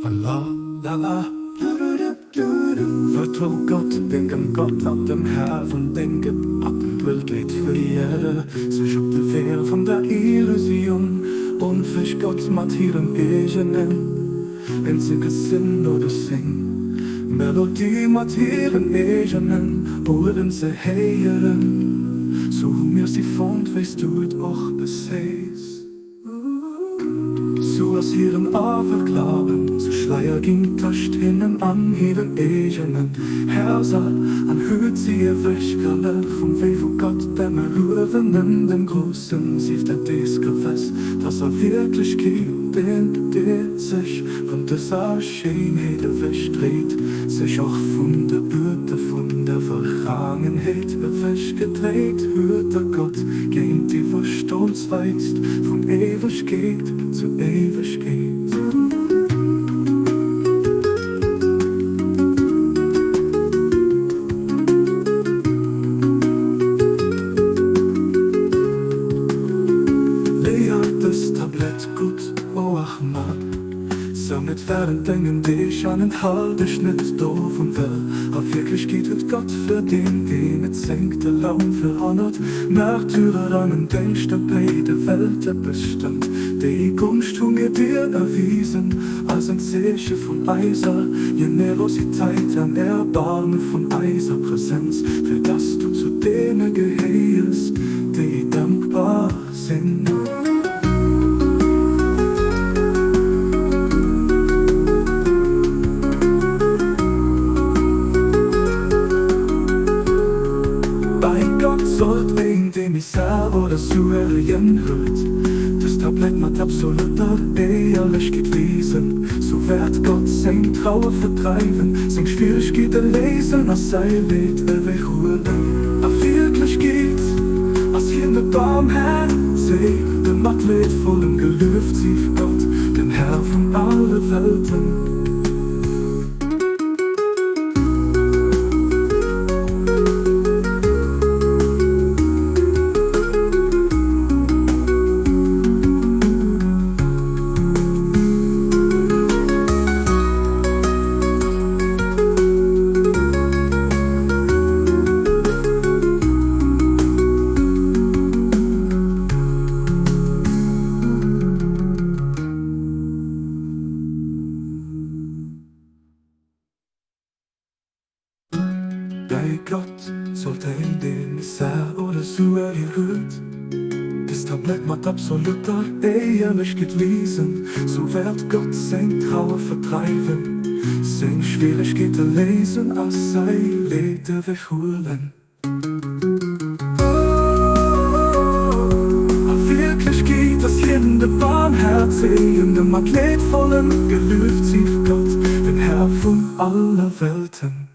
Allah, la, vertrou Gott, denk an Gott, an dem Herrn, denket ab und Welt geht für die Erde, sich ob der Wehr von der Illusion, und fisch Gott mat ihrem Egenen, einzige Sinn oder Sing, Melodie mat ihren Egenen, Ohren sie heieren, so mir sie fand, weißt du et och beseis. So aus ihrem Averklaven, so Schleier ging tascht hinnen an ihren Egenen Herrsal, an hört sie ihr Wäschkerle, vom Weh wo Gott dämmer Rüwenen, den großen Sief der Desgewäss, dass wirklich gibt, der sich von dieser Schönheit wegdreht, sich auch von der Bürde, von der Vergangenheit weggedreht, hört der Gott, gegen die wo Stolz weist, von Ewigkeit zu Ewigkeit. Das Tablett gut, oh Ahmad, so mit werden Dingen, die ich an den halben Schnitt doof und will. Aber wirklich geht es Gott für den mit senkte Laun verhonnert, Märtyrer an den Denkste beide Welten bestimmt. Die Gunst mir dir erwiesen, als ein Zeichen von Eiser, Generosität an Erbarmen von Eiser Präsenz, für das du zu denen gehörst, die dankbar sind. Sollt wegen dem ich sah oder souverän hört, das Tablett mit absoluter Ehrlichkeit lesen, so wird Gott sein Trauer vertreiben, sein Schwierigkeiten lesen, als sei Leid wegholen. Aber wirklich geht, als hier mit Barmherzig, der Matt wird vollen gelüft, sie Gott, den Herr von allen Welten. Bei Gott sollte in den Misär oder so erhöht, das Tablett mit absoluter Ehrlichkeit lesen, so wird Gott sein Trauer vertreiben, sein Schwierigkeiten lesen, als sei Leute wegholen. Aber wirklich geht das in der Barmherzig, in dem Athletvollen gelüft sie Gott, den Herr von aller Welten.